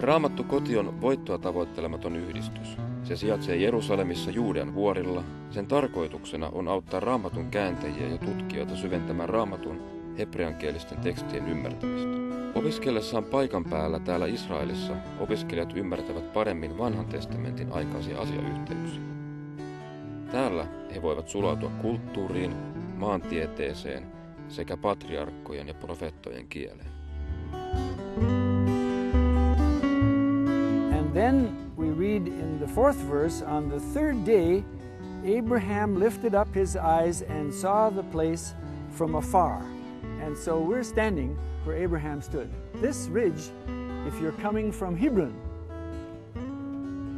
Raamattukoti on voittoa tavoittelematon yhdistys. Se sijaitsee Jerusalemissa Juudean vuorilla. Sen tarkoituksena on auttaa raamatunkääntäjiä ja tutkijoita syventämään Raamatun hepreankielisten tekstien ymmärtämistä. Opiskellessaan paikan päällä täällä Israelissa opiskelijat ymmärtävät paremmin vanhan testamentin aikaisia asiayhteyksiä. Täällä he voivat sulautua kulttuuriin, maantieteeseen sekä patriarkkojen ja profeettojen kieleen. And then we read in the 4th verse, on the 3rd day, Abraham lifted up his eyes and saw the place from afar. And so we're standing where Abraham stood. This ridge, if you're coming from Hebron,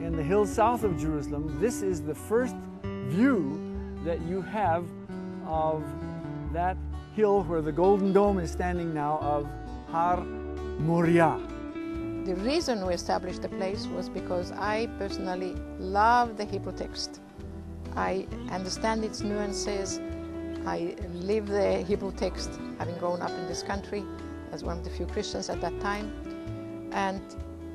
in the hills south of Jerusalem, this is the first view that you have of that hill where the Golden Dome is standing now, of Har Moriah. The reason we established the place was because I personally love the Hebrew text. I understand its nuances. I live the Hebrew text, having grown up in this country as one of the few Christians at that time. And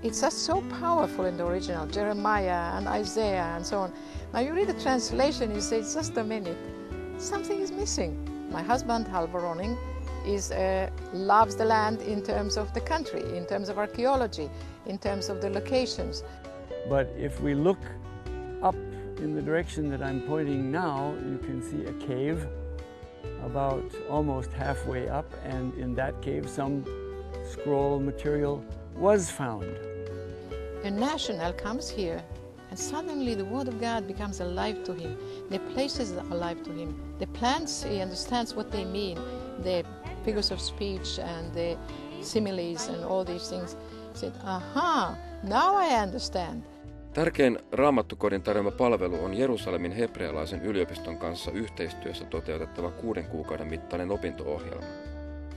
it's just so powerful in the original, Jeremiah and Isaiah and so on. Now you read the translation, you say, it's just a minute. Something is missing. My husband, Halvor Ronning, loves the land in terms of the country, in terms of archaeology, in terms of the locations. But if we look up in the direction that I'm pointing now, you can see a cave about almost halfway up, and in that cave some scroll material was found. A national comes here and suddenly the word of God becomes alive to him. The places are alive to him. The plants, he understands what they mean. The figures of speech and the similes and all these things. He said, aha, now I understand. Tärkein Raamattukodin tarjoama palvelu on Jerusalemin Heprealaisen yliopiston kanssa yhteistyössä toteutettava 6 kuukauden mittainen opinto-ohjelma.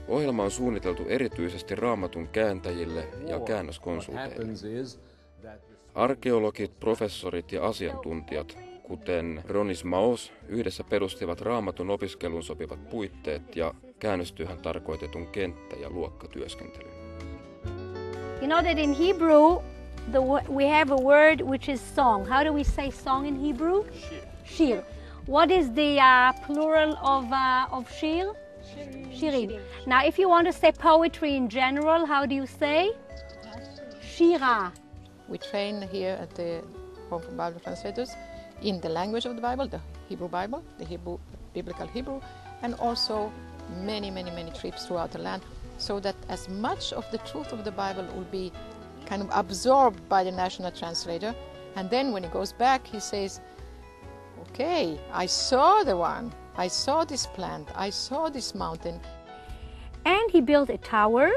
Ohjelma on suunniteltu erityisesti raamatunkääntäjille ja käännöskonsulteille. Arkeologit, professorit ja asiantuntijat, kuten Ronis Maos, yhdessä perustivat Raamatun opiskeluun sopivat puitteet ja käännöstyöhön tarkoitetun kenttä- ja luokkatyöskentelyn. You know that in Hebrew, we have a word which is song. How do we say song in Hebrew? Shir. What is the plural of shir? Shirim. Now, if you want to say poetry in general, how do you say? Shira. We train here at the Home for Bible Translators in the language of the Bible, the Hebrew Bible, the Hebrew, biblical Hebrew, and also many trips throughout the land, so that as much of the truth of the Bible will be kind of absorbed by the national translator, and then when he goes back he says, okay, I saw the one, I saw this plant, I saw this mountain. And he built a tower,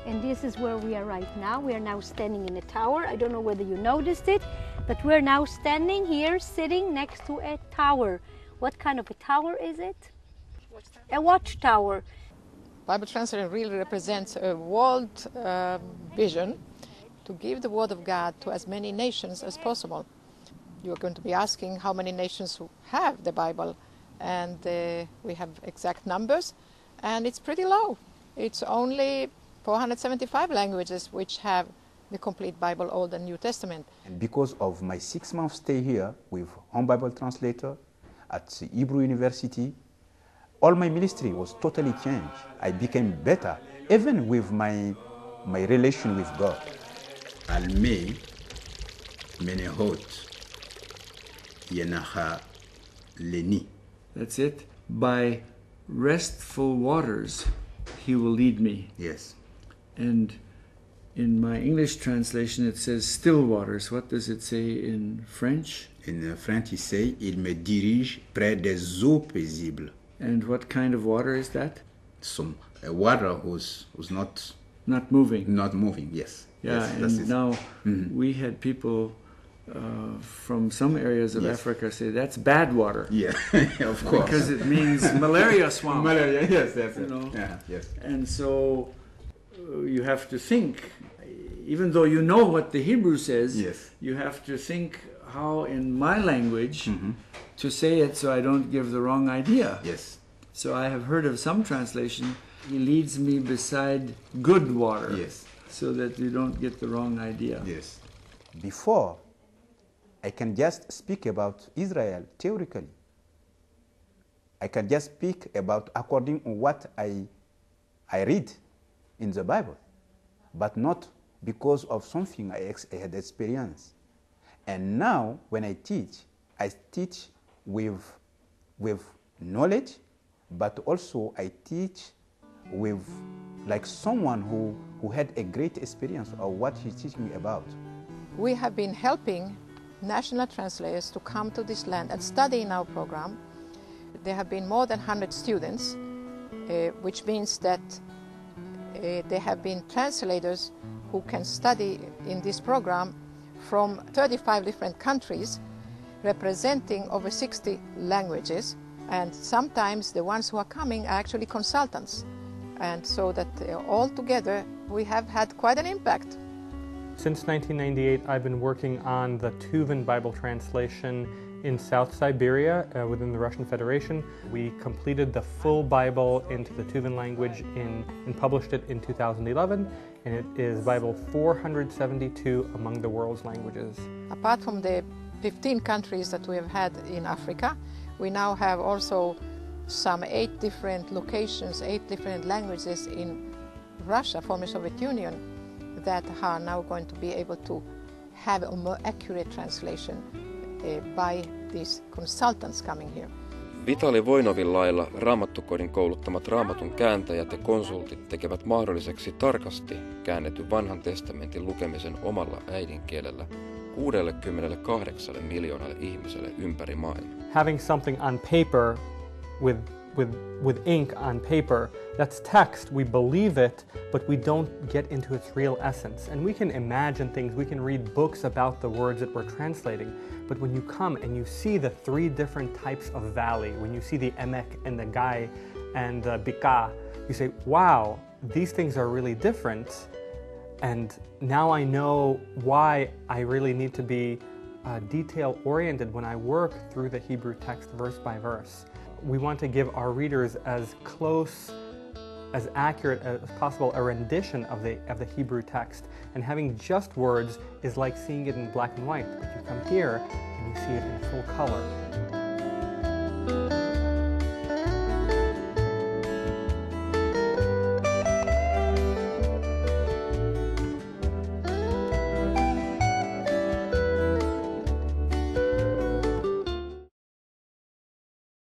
and this is where we are right now. We are now standing in a tower. I don't know whether you noticed it, but we're now standing here, sitting next to a tower. What kind of a tower is it? A watchtower. Bible translation really represents a world vision to give the Word of God to as many nations as possible. You're going to be asking how many nations have the Bible, and we have exact numbers, and it's pretty low. It's only 475 languages which have the complete Bible, Old and New Testament. And because of my 6-month stay here with Home Bible Translator at the Hebrew University, all my ministry was totally changed. I became better, even with my relation with God. Alme menehot yenaha leni. That's it. By restful waters he will lead me. Yes. And in my English translation it says still waters. What does it say in French? In French it says, il me dirige près des eaux paisibles. And what kind of water is that? Some water who's not moving. Not moving, yes. Yeah, yes, and now we had people from some areas of Africa say that's bad water. Yeah, of course. Because it means malaria swamp. Malaria, yes, that's you know? Yeah, yes. And so you have to think, even though you know what the Hebrew says, you have to think how in my language to say it so I don't give the wrong idea. Yes. So I have heard of some translation, he leads me beside good water. Yes. so that you don't get the wrong idea. Yes. Before, I can just speak about Israel theoretically. I can just speak about according to what I read in the Bible, but not because of something I had experienced. And now, when I teach with knowledge, but also I teach with like someone who had a great experience of what he's teaching me about. We have been helping national translators to come to this land and study in our program. There have been more than 100 students, which means that there have been translators who can study in this program from 35 different countries, representing over 60 languages, and sometimes the ones who are coming are actually consultants, and so that all together we have had quite an impact. Since 1998, I've been working on the Tuvan Bible translation in South Siberia within the Russian Federation. We completed the full Bible into the Tuvan language and published it in 2011, and it is Bible 472 among the world's languages. Apart from the 15 countries that we have had in Africa, we now have also some 8 different locations, 8 different languages in Russia, former Soviet Union, that are now going to be able to have a more accurate translation by these consultants coming here. Vitali Voinovin lailla Raamattukodin kouluttamat raamatun kääntäjät ja konsultit tekevät mahdolliseksi tarkasti käännetyn vanhan testamentin lukemisen omalla äidinkielellä 68 miljoonalle ihmiselle ympäri maailmaa. Having something on paper with ink on paper, that's text, we believe it, but we don't get into its real essence. And we can imagine things, we can read books about the words that we're translating, but when you come and you see the 3 different types of valley, when you see the emek and the gai and the bika, you say, wow, these things are really different, and now I know why I really need to be detail-oriented when I work through the Hebrew text verse by verse. We want to give our readers as close, as accurate as possible a rendition of the Hebrew text. And having just words is like seeing it in black and white, but you come here and you see it in full color.